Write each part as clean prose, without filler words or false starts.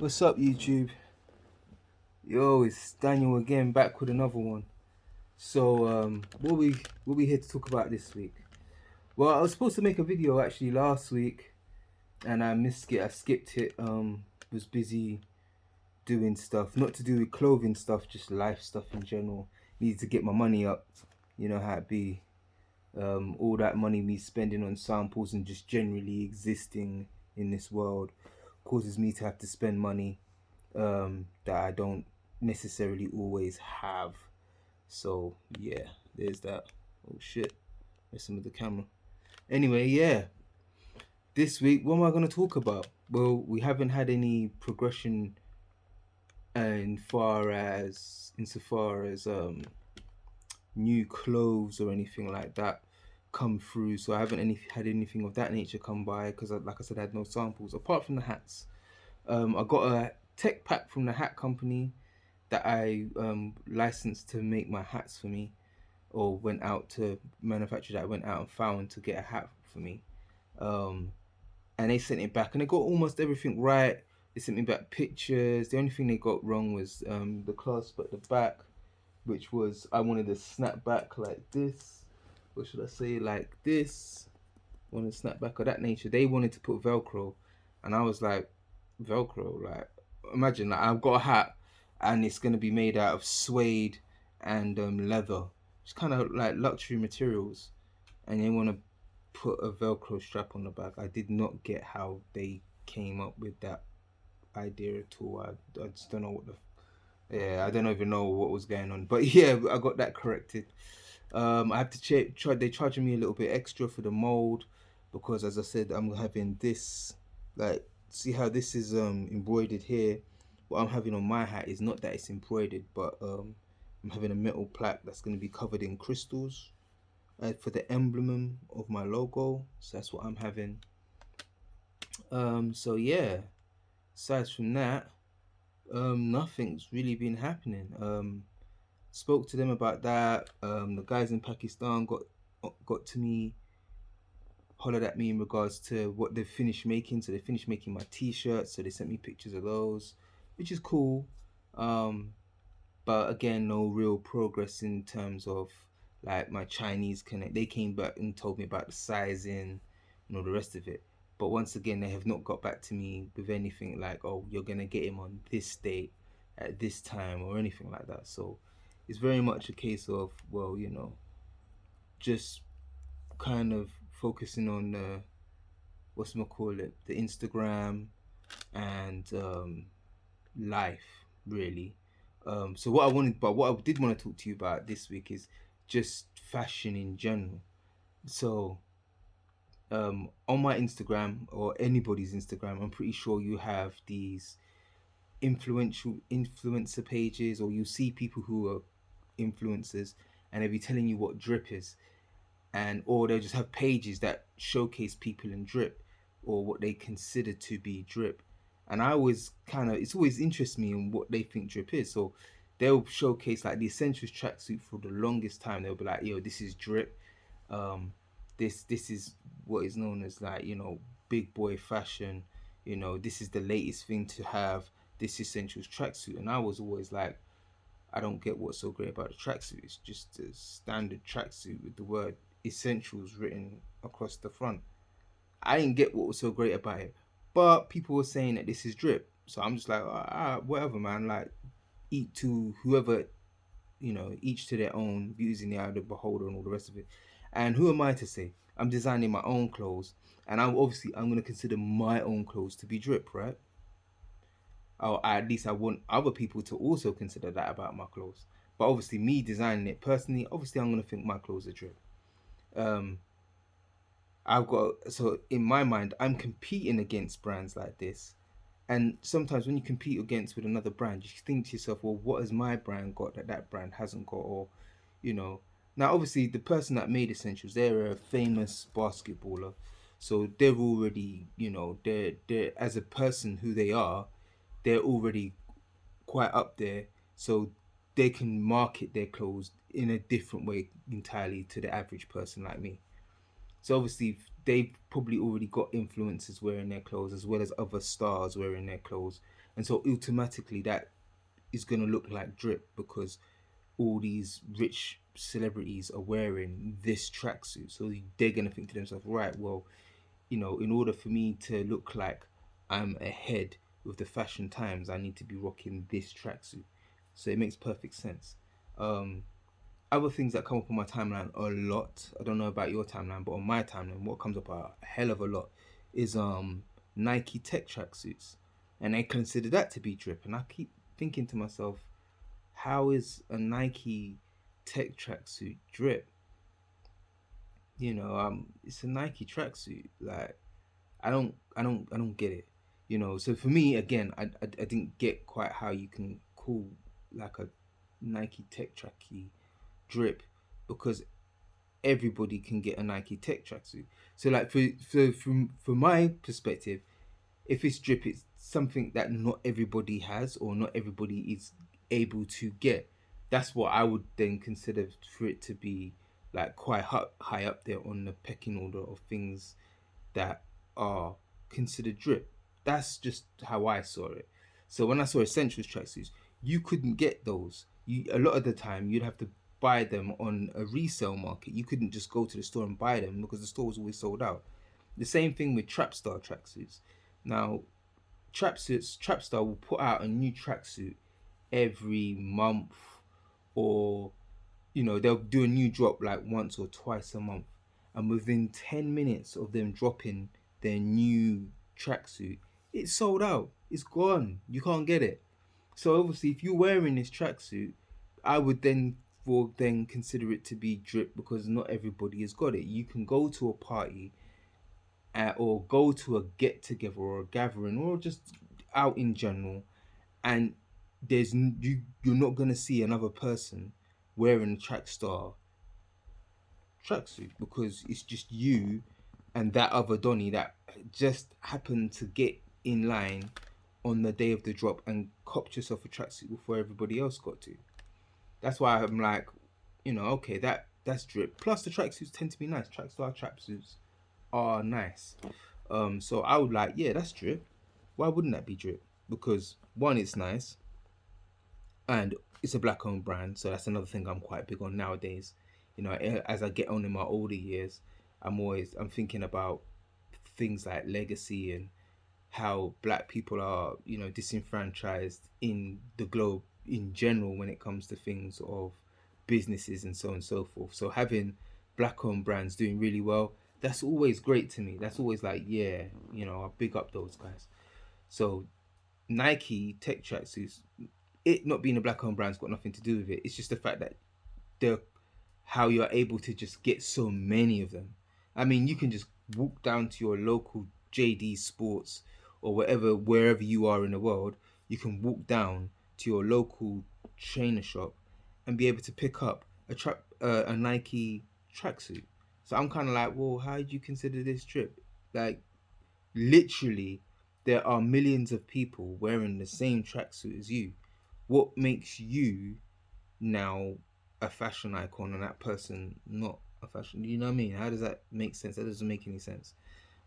What's up, YouTube? Yo, it's Daniel again, back with another one. So, what we here to talk about this week? Well, I was supposed to make a video actually last week, and I missed it. I skipped it. Was busy doing stuff, not to do with clothing stuff, just life stuff in general. Needed to get my money up. You know how it be. All that money me spending on samples and just generally existing in this world causes me to have to spend money that I don't necessarily always have. So yeah, there's that. Oh shit, messing with the camera. Anyway, yeah, this week what am I gonna talk about? Well, we haven't had any progression insofar as new clothes or anything like that come through. So I haven't had anything of that nature come by because, like I said, I had no samples apart from the hats. I got a tech pack from the hat company that I licensed to make my hats for me, or went out to manufacture that I went out and found to get a hat for me. Um, and they sent it back, and they got almost everything right. They sent me back pictures. The only thing they got wrong was the clasp at the back, which was I wanted a snap back like this. Or should I say like this? I wanted a snap back of that nature. They wanted to put Velcro, and I was like, Velcro, like imagine like I've got a hat and it's gonna be made out of suede and leather. It's kind of like luxury materials, and they want to put a Velcro strap on the back. I did not get how they came up with that idea at all. I just don't know what the yeah, I don't even know what was going on, but yeah, I got that corrected. I have to try. They charging me a little bit extra for the mold because, as I said, I'm having this. Like, see how this is embroidered here. What I'm having on my hat is not that it's embroidered, but I'm having a metal plaque that's going to be covered in crystals for the emblem of my logo. So that's what I'm having. So yeah. Aside from that, nothing's really been happening. Spoke to them about that. The guys in Pakistan got to me, hollered at me in regards to what they've finished making. So they finished making my t-shirts. So they sent me pictures of those, which is cool. Um, but again, no real progress in terms of like my Chinese connect. They came back and told me about the sizing and all the rest of it. But once again, they have not got back to me with anything like, oh, you're gonna get him on this date at this time or anything like that. So it's very much a case of, well, just kind of focusing on what's gonna call it, the Instagram and life really. So what I did want to talk to you about this week is just fashion in general. So on my Instagram or anybody's Instagram, I'm pretty sure you have these influencer pages, or you see people who are influencers and they'll be telling you what drip is, and or they'll just have pages that showcase people in drip or what they consider to be drip. And I always kind of, it's always interests me in what they think drip is. So they'll showcase like the essentials tracksuit for the longest time. They'll be like, yo, this is drip. um this is what is known as, like, big boy fashion. This is the latest thing to have, this essentials tracksuit. And I was always like, I don't get what's so great about the tracksuit. It's just a standard tracksuit with the word essentials written across the front. I didn't get what was so great about it. But people were saying that this is drip. So I'm just like, whatever, man. Like, eat to whoever, each to their own, beauty's in the eye of the beholder and all the rest of it. And who am I to say? I'm designing my own clothes. And I'm going to consider my own clothes to be drip, right? Or at least I want other people to also consider that about my clothes. But obviously, me designing it personally, obviously, I'm gonna think my clothes are drip. Um, I've got, so in my mind, I'm competing against brands like this, and sometimes when you compete against with another brand, you think to yourself, well, what has my brand got that that brand hasn't got? Or, you know, now obviously the person that made Essentials, they're a famous basketballer, so they're already, they're as a person who they are, they're already quite up there, so they can market their clothes in a different way entirely to the average person like me. So obviously they've probably already got influencers wearing their clothes as well as other stars wearing their clothes, and so automatically that is going to look like drip because all these rich celebrities are wearing this tracksuit. So they're going to think to themselves, right, well, in order for me to look like I'm ahead with the fashion times, I need to be rocking this tracksuit. So it makes perfect sense. Um, Other things that come up on my timeline a lot. I don't know about your timeline, but on my timeline, what comes up a hell of a lot is Nike Tech tracksuits, and I consider that to be drip. And I keep thinking to myself, how is a Nike Tech tracksuit drip? It's a Nike tracksuit. Like, I don't get it. So for me, again, I didn't get quite how you can call like a Nike Tech tracky drip, because everybody can get a Nike Tech tracksuit. So like from my perspective, if it's drip, it's something that not everybody has or not everybody is able to get. That's what I would then consider for it to be like quite high up there on the pecking order of things that are considered drip. That's just how I saw it. So when I saw essentials tracksuits, you couldn't get those. A lot of the time you'd have to buy them on a resale market. You couldn't just go to the store and buy them because the store was always sold out. The same thing with Trapstar tracksuits. Now, Trapstar will put out a new tracksuit every month, or they'll do a new drop like once or twice a month, and within 10 minutes of them dropping their new tracksuit, it's sold out, it's gone, you can't get it. So obviously if you're wearing this tracksuit, I would then consider it to be drip, because not everybody has got it. You can go to a party, or go to a get together or a gathering or just out in general, and you're not gonna see another person wearing a Trackstar tracksuit, because it's just you and that other Donny that just happened to get in line on the day of the drop and copped yourself a tracksuit before everybody else got to. That's why I'm like, okay, that's drip. Plus the tracksuits tend to be nice. Trackstar tracksuits are nice. So I would like, yeah, that's drip. Why wouldn't that be drip? Because one, it's nice, and it's a black owned brand, so that's another thing I'm quite big on nowadays. As I get on in my older years, I'm thinking about things like legacy and how black people are disenfranchised in the globe in general when it comes to things of businesses and so on and so forth. So having black owned brands doing really well, that's always great to me. That's always like, yeah, I big up those guys. So Nike Tech tracksuits, it not being a black owned brand's got nothing to do with it. It's just the fact that the how you're able to just get so many of them. I mean, you can just walk down to your local JD Sports or wherever you are in the world. You can walk down to your local trainer shop and be able to pick up a Nike tracksuit. So I'm kind of like, well, how do you consider this trip? Like, literally, there are millions of people wearing the same tracksuit as you. What makes you now a fashion icon and that person not a fashion? You know what I mean? How does that make sense? That doesn't make any sense.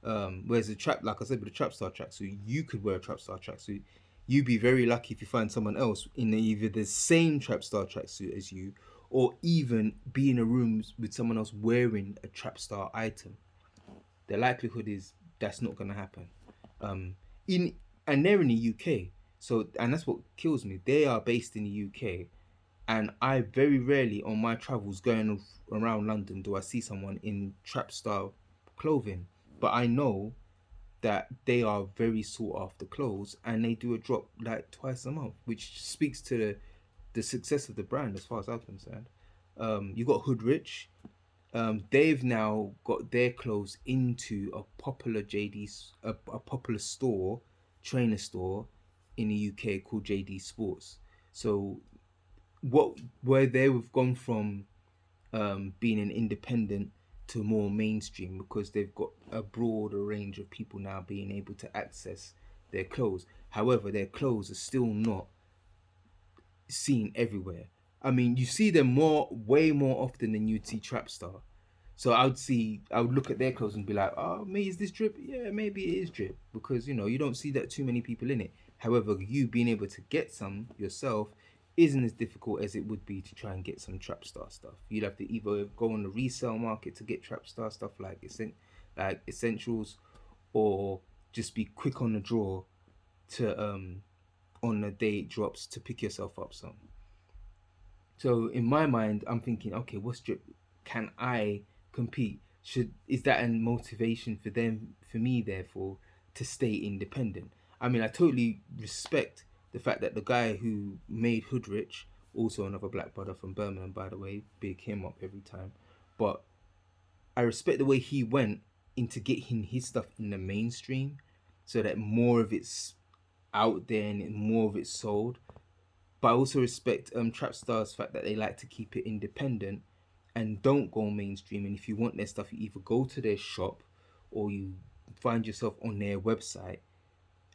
Whereas the trap, like I said, with the trap star tracksuit, you could wear a trap star tracksuit. You'd be very lucky if you find someone else in either the same trap star tracksuit as you, or even be in a room with someone else wearing a trap star item. The likelihood is that's not going to happen. In And they're in the UK, so, and that's what kills me. They are based in the UK, and I very rarely on my travels going around London do I see someone in trap style clothing. But I know that they are very sought after clothes, and they do a drop like twice a month, which speaks to the success of the brand as far as I'm concerned. You got Hoodrich. They've now got their clothes into a popular a popular store, trainer store in the UK called JD Sports. So where they've gone from being an independent to more mainstream, because they've got a broader range of people now being able to access their clothes. However, their clothes are still not seen everywhere. I mean, you see them way more often than you'd see Trapstar. So I would look at their clothes and be like, oh, maybe is this drip? Yeah, maybe it is drip because you don't see that too many people in it. However, you being able to get some yourself isn't as difficult as it would be to try and get some trap star stuff. You'd have to either go on the resale market to get trap star stuff like essentials, or just be quick on the draw to on the day it drops to pick yourself up some. So in my mind, I'm thinking, okay, what's drip? Can I compete? Should is that a motivation for them, for me, therefore, to stay independent? I mean, I totally respect the fact that the guy who made Hoodrich, also another black brother from Birmingham, by the way, big him up every time. But I respect the way he went into getting his stuff in the mainstream, so that more of it's out there and more of it's sold. But I also respect Trapstar's fact that they like to keep it independent and don't go mainstream. And if you want their stuff, you either go to their shop or you find yourself on their website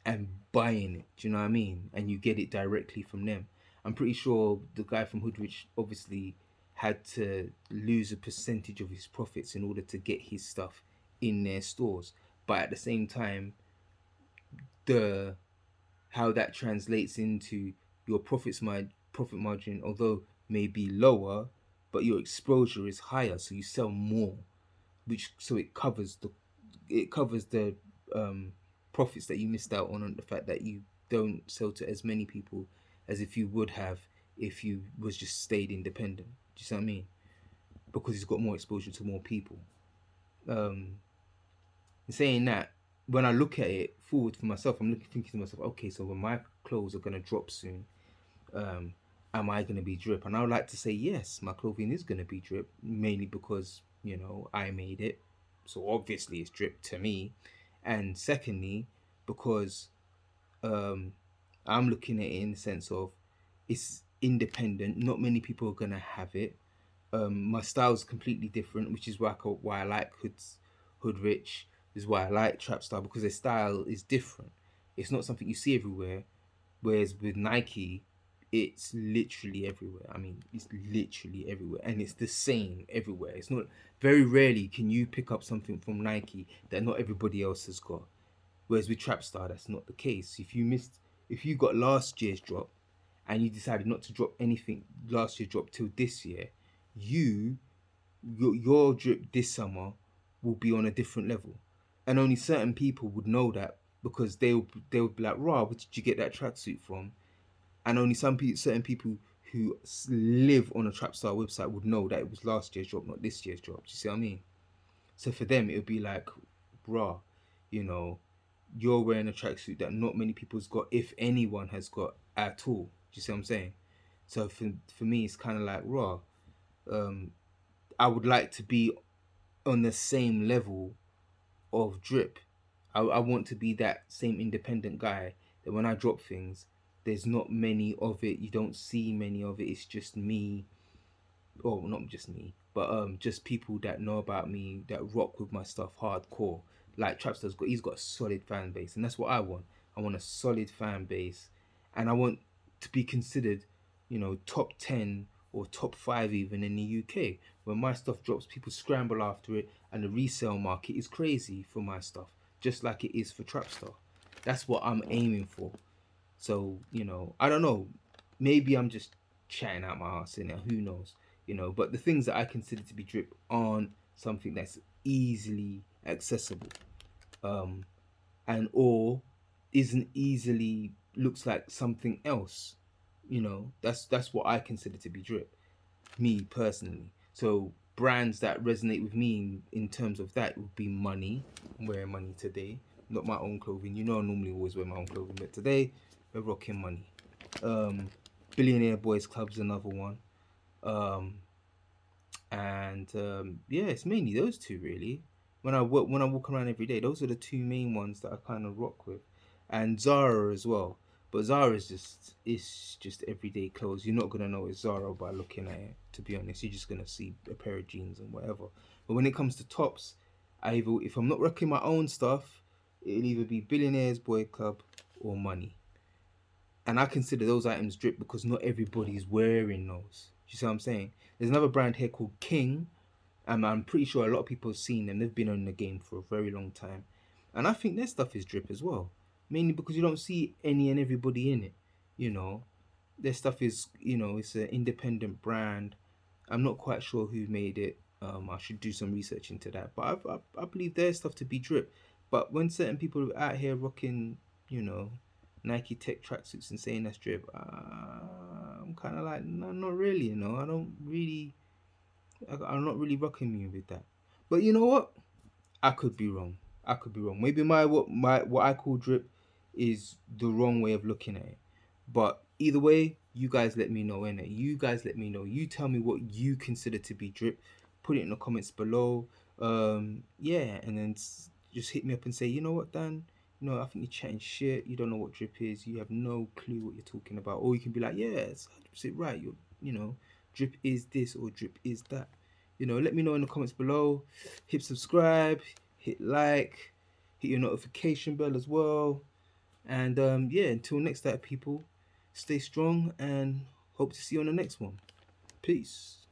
and buying it. Do you know what I mean? And you get it directly from them. I'm pretty sure the guy from Hoodrich obviously had to lose a percentage of his profits in order to get his stuff in their stores. But at the same time, the how that translates into your profit margin, although may be lower, but your exposure is higher, so you sell more, which so it covers the um, profits that you missed out on the fact that you don't sell to as many people as if you would have if you was just stayed independent. Do you see what I mean? Because he's got more exposure to more people. Um, saying that, when I look at it forward for myself, I'm looking thinking to myself, okay, so when my clothes are gonna drop soon, um, am I gonna be drip? And I would like to say yes, my clothing is gonna be drip, mainly because I made it, so obviously it's drip to me, and secondly, because um, I'm looking at it in the sense of it's independent. Not many people are gonna have it. My style is completely different, which is why I like Hood Rich. Is why I like trap style because their style is different. It's not something you see everywhere. Whereas with Nike, it's literally everywhere. I mean, it's literally everywhere, and it's the same everywhere. It's not very rarely can you pick up something from Nike that not everybody else has got. Whereas with Trapstar, that's not the case. If you got last year's drop, and you decided not to drop anything last year's drop till this year, you your drip this summer will be on a different level, and only certain people would know that because they'll be like, "Raw, where did you get that tracksuit from?" And only certain people who live on a Trapstar website would know that it was last year's drop, not this year's drop. Do you see what I mean? So for them, it would be like, "Bruh, you know, you're wearing a tracksuit that not many people's got, if anyone has got at all." Do you see what I'm saying? So for me, it's kind of like, raw. Um, I would like to be on the same level of drip. I want to be that same independent guy that when I drop things, there's not many of it. You don't see many of it. It's just me, or not just me, but just people that know about me that rock with my stuff hardcore. Like he's got a solid fan base, and that's what I want. I want a solid fan base, and I want to be considered, top 10 or top 5 even in the UK. When my stuff drops, people scramble after it, and the resale market is crazy for my stuff, just like it is for Trapstar. That's what I'm aiming for. So, I don't know. Maybe I'm just chatting out my ass in there. Who knows? But the things that I consider to be drip aren't something that's easily accessible. Um, and or isn't easily looks like something else. That's what I consider to be drip. Me personally. So brands that resonate with me in terms of that would be money. I'm wearing money today. Not my own clothing. I normally always wear my own clothing, but today we're rocking money. Um, Billionaire Boys Club's another one. Um, and yeah, it's mainly those two really. When I walk around every day, those are the two main ones that I kind of rock with, and Zara as well. But Zara is just everyday clothes. You're not gonna know it's Zara by looking at it. To be honest, you're just gonna see a pair of jeans and whatever. But when it comes to tops, if I'm not rocking my own stuff, it'll either be Billionaires Boy Club or Money. And I consider those items drip because not everybody's wearing those. You see what I'm saying? There's another brand here called King, I'm pretty sure a lot of people have seen them. They've been on the game for a very long time, and I think their stuff is drip as well. Mainly because you don't see any and everybody in it. You know, their stuff is, it's an independent brand. I'm not quite sure who made it. I should do some research into that. But I believe their stuff to be drip. But when certain people are out here rocking, you know, Nike Tech tracksuits and saying that's drip, I'm kind of like, no, not really. I don't really. I'm not really rocking me with that. But you know what? I could be wrong. I could be wrong. Maybe what I call drip is the wrong way of looking at it. But either way, you guys let me know, innit? You guys let me know. You tell me what you consider to be drip. Put it in the comments below. Yeah, and then just hit me up and say, you know what, Dan? I think you're chatting shit. You don't know what drip is. You have no clue what you're talking about. Or you can be like, yeah, it's 100% right. Drip is this or drip is that. Let me know in the comments below. Hit subscribe, hit like, hit your notification bell as well. And yeah, until next time, people, stay strong and hope to see you on the next one. Peace.